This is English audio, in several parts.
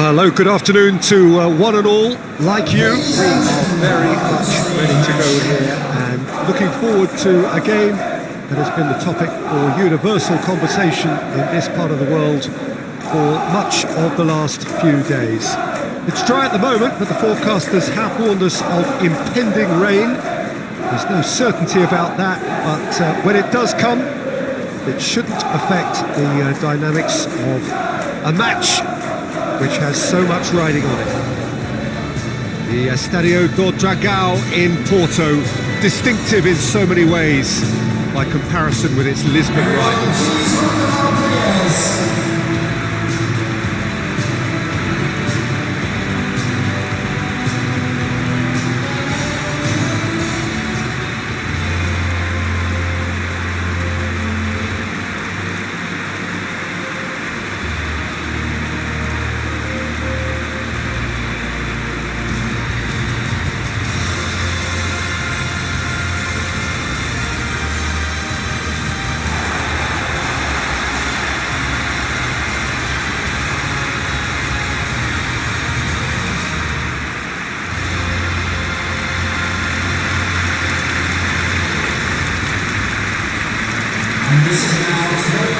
Well, hello, good afternoon to one and all. Like you, we are very much ready to go here and looking forward to a game that has been the topic for universal conversation in this part of the world for much of the last few days. It's dry at the moment, but the forecasters have warned us of impending rain. There's no certainty about that, but when it does come, it shouldn't affect the dynamics of a match which has so much riding on it. The Estadio do Dragão in Porto, distinctive in so many ways by comparison with its Lisbon rivals.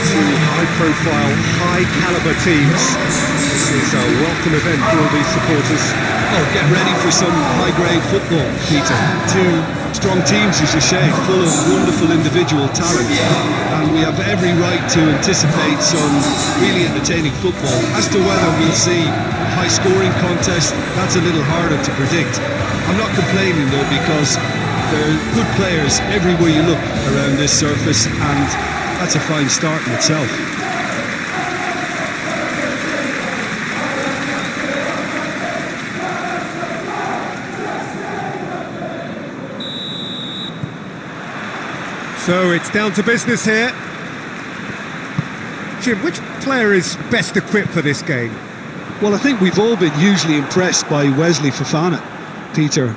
Two high-profile, high-caliber teams. This is a welcome event for all these supporters. Oh, get ready for some high-grade football, Peter. Two strong teams, as you say, full of wonderful individual talent. And we have every right to anticipate some really entertaining football. As to whether we'll see a high-scoring contest, that's a little harder to predict. I'm not complaining, though, because there are good players everywhere you look around this surface, and that's a fine start in itself. So it's down to business here. Jim, which player is best equipped for this game? Well, I think we've all been hugely impressed by Wesley Fofana, Peter.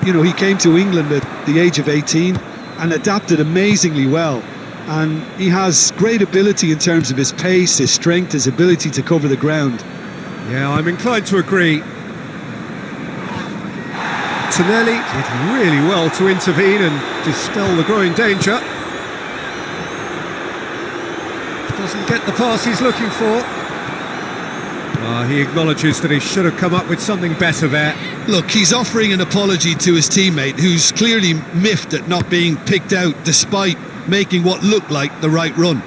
He came to England at the age of 18 and adapted amazingly well. And he has great ability in terms of his pace, his strength, his ability to cover the ground. Yeah, I'm inclined to agree. Tonelli did really well to intervene and dispel the growing danger. Doesn't get the pass he's looking for. He acknowledges that he should have come up with something better there. Look, he's offering an apology to his teammate, who's clearly miffed at not being picked out despite making what looked like the right run.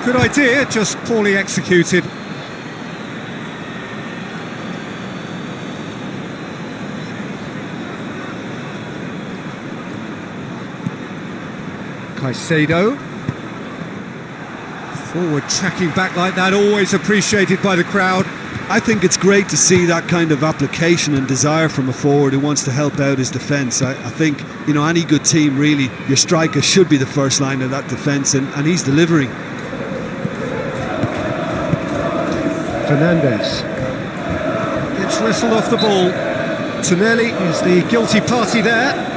Good idea, just poorly executed. Caicedo. Forward tracking back like that, always appreciated by the crowd. I think it's great to see that kind of application and desire from a forward who wants to help out his defence. I think, any good team, really, your striker should be the first line of that defence, and he's delivering. Fernandes gets wrestled off the ball. Tonelli is the guilty party there.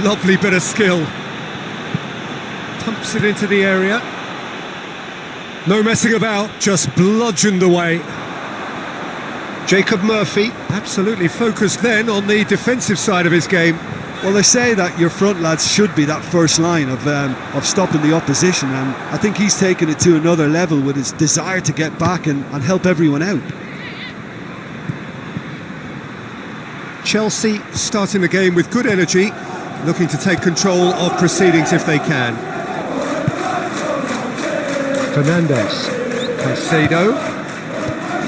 Lovely bit of skill. Pumps it into the area. No messing about, just bludgeoned away. Jacob Murphy, absolutely focused then on the defensive side of his game. Well, they say that your front lads should be that first line of stopping the opposition, and I think he's taken it to another level with his desire to get back and help everyone out. Chelsea starting the game with good energy, looking to take control of proceedings if they can. Fernandes, Caicedo,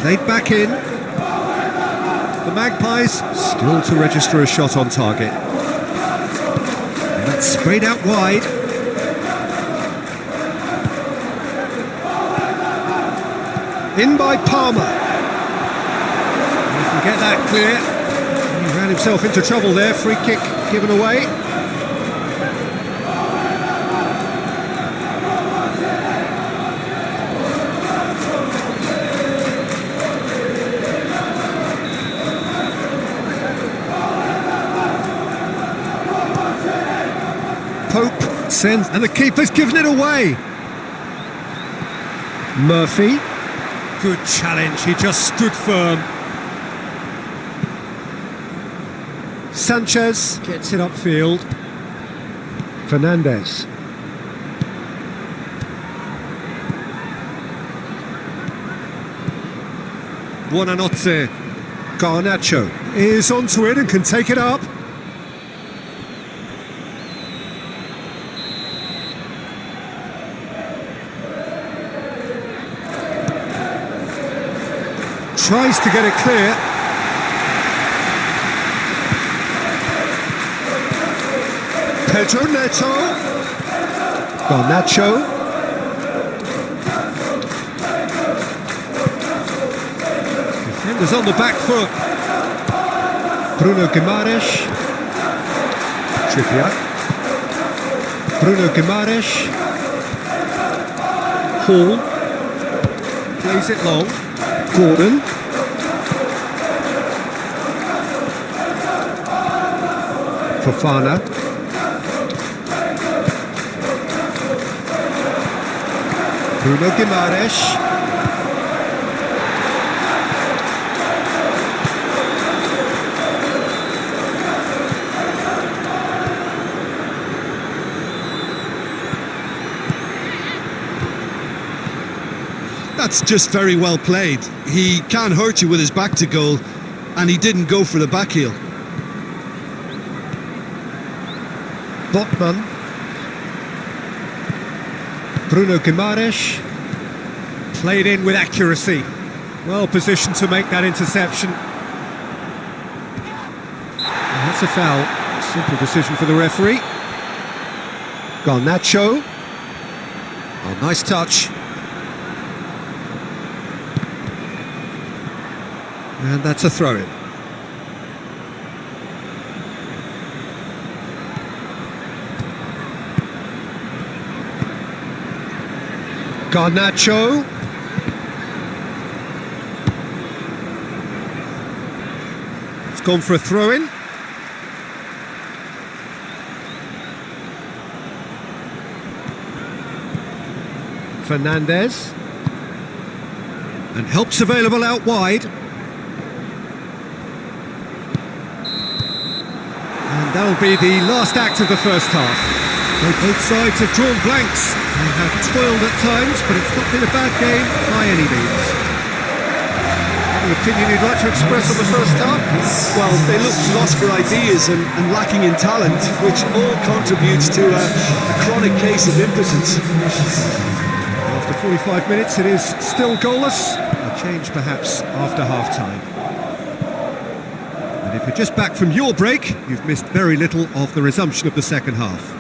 played back in. The Magpies still to register a shot on target. And that's sprayed out wide. In by Palmer. He can get that clear. He ran himself into trouble there. Free kick given away. Pope sends, and the keeper's given it away. Murphy. Good challenge, he just stood firm. Sanchez gets it upfield. Fernandez. Buonanotte. Garnacho is onto it and can take it up. Tries to get it clear. Pedro Neto. Garnacho. Defenders on the back foot. Bruno Guimaraes. Trippier. Bruno Guimaraes. Hall. Plays it long. Gordon. Fofana. Bruno Guimaraes. That's just very well played. He can't hurt you with his back to goal, and he didn't go for the back heel. Botman. Bruno Guimaraes. Played in with accuracy. Well positioned to make that interception. And that's a foul. Simple decision for the referee. Garnacho. Oh, nice touch. And that's a throw-in. Garnacho. It's gone for a throw-in. Fernandez. And help's available out wide. And that'll be the last act of the first half. So both sides have drawn blanks. They have toiled at times, but it's not been a bad game by any means. Any opinion you'd like to express on the first half? Well, they looked lost for ideas and lacking in talent, which all contributes to a chronic case of impotence. After 45 minutes, it is still goalless. A change perhaps after half-time. And if you're just back from your break, you've missed very little of the resumption of the second half.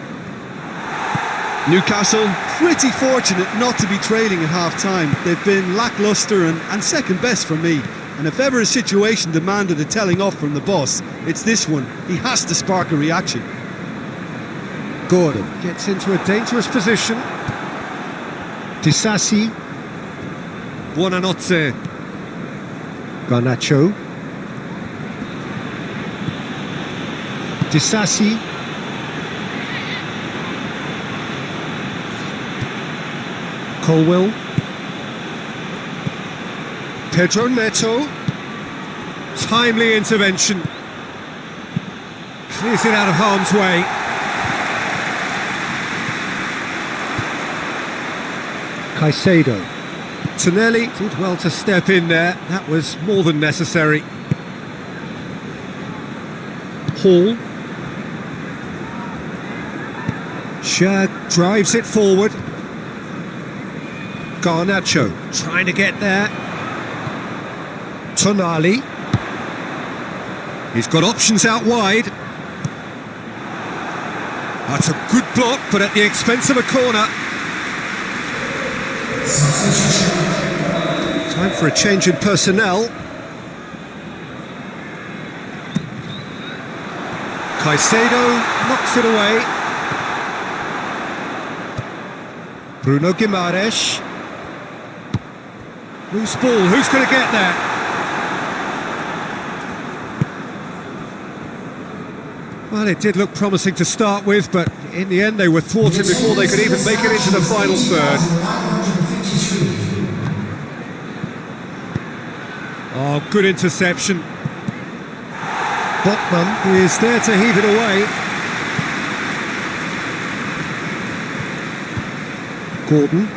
Newcastle, pretty fortunate not to be trailing at half-time. They've been lacklustre and second best for me. And if ever a situation demanded a telling off from the boss, it's this one. He has to spark a reaction. Gordon gets into a dangerous position. Disasi. Buonanotte. Garnacho. Disasi. Colwell. Pedro Neto. Timely intervention. Clears it out of harm's way. Caicedo. Tonelli did well to step in there. That was more than necessary. Hall. Shag drives it forward. Garnacho trying to get there. Tonali. He's got options out wide. That's a good block, but at the expense of a corner. Time for a change in personnel. Caicedo knocks it away. Bruno Guimaraes. Loose ball, who's going to get there? Well, it did look promising to start with, but in the end they were thwarted before they could even make it into the final third. Oh, good interception. Botman is there to heave it away. Gordon.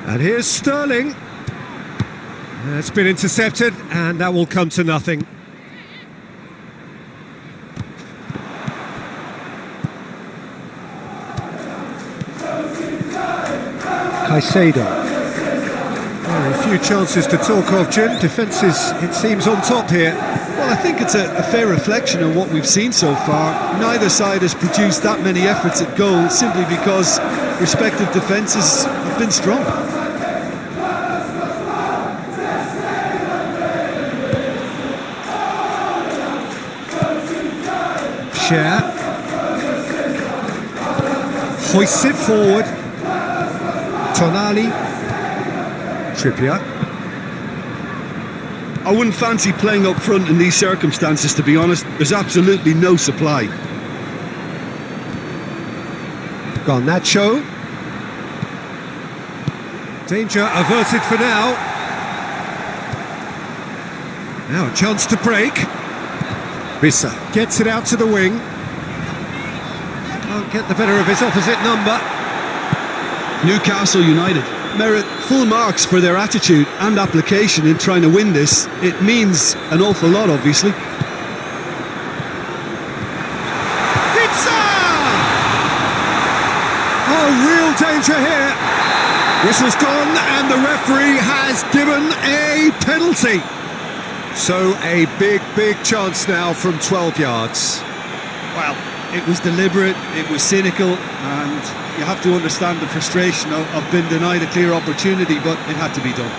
And here's Sterling. It's been intercepted, and that will come to nothing. Caicedo. Well, a few chances to talk of, Jim. Defence is, it seems, on top here. Well, I think it's a fair reflection of what we've seen so far. Neither side has produced that many efforts at goal simply because respective defences have been strong. Share. Hoists it forward. Tonali. Trippier. I wouldn't fancy playing up front in these circumstances, to be honest. There's absolutely no supply. Garnacho. Danger averted for now. Now a chance to break. Bissa gets it out to the wing. Can't get the better of his opposite number. Newcastle United merit full marks for their attitude and application in trying to win this. It means an awful lot, obviously. Pizza! Oh, real danger here. Whistle's gone and the referee has given a penalty. So a big chance now from 12 yards. Well, it was deliberate, it was cynical, and you have to understand the frustration of being denied a clear opportunity, but it had to be done.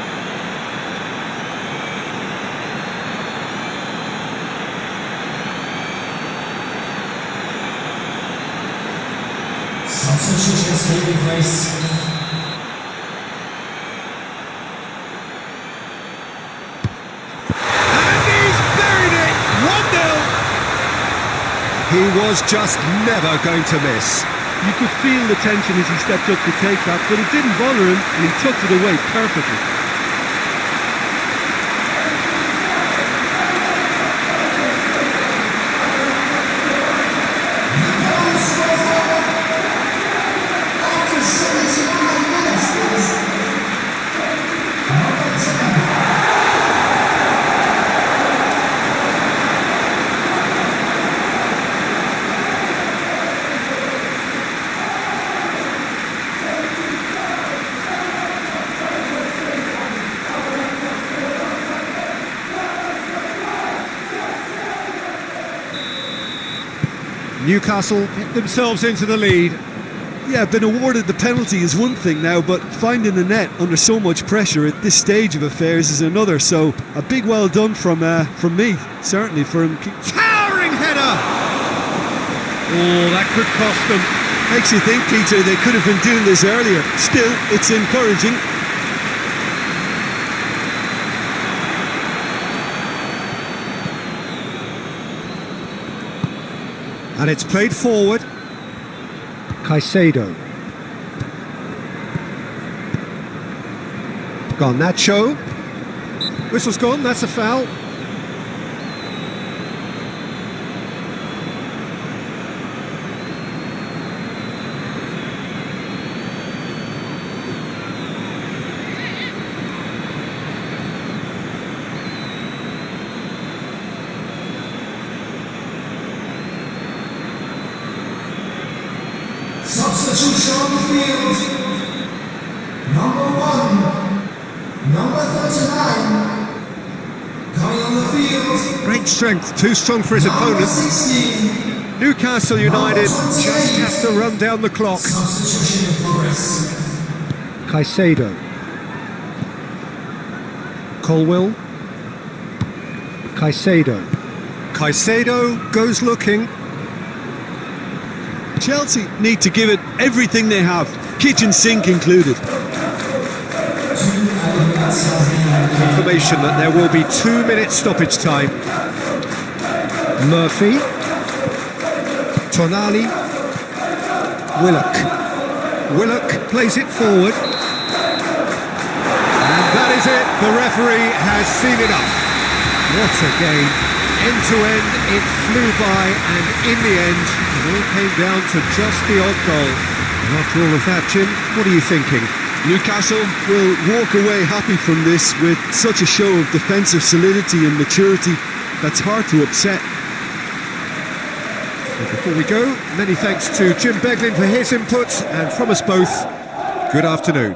Substitutions taking place. He was just never going to miss. You could feel the tension as he stepped up to take that, but it didn't bother him, and he tucked it away perfectly. Newcastle get themselves into the lead. Yeah, being awarded the penalty is one thing now, but finding the net under so much pressure at this stage of affairs is another. So a big well done from me, certainly for him. Towering header! Oh, that could cost them. Makes you think, Peter, they could have been doing this earlier. Still, it's encouraging. And it's played forward. Caicedo. Garnacho. Whistle's gone, that's a foul. Substitution on the field. Number 1, number 39. Coming on the field. Great strength, too strong for his opponent. 16. Newcastle United just have to run down the clock. Substitution in progress. Caicedo. Colwill. Caicedo. Caicedo goes looking. Chelsea need to give it everything they have, kitchen sink included. Confirmation that there will be 2 minutes stoppage time. Murphy. Tonali. Willock. Willock plays it forward. And that is it. The referee has seen enough. What a game. End to end, it flew by, and in the end, it all came down to just the odd goal. And after all of that, Jim, what are you thinking? Newcastle will walk away happy from this with such a show of defensive solidity and maturity that's hard to upset. So before we go, many thanks to Jim Beglin for his input, and from us both, good afternoon.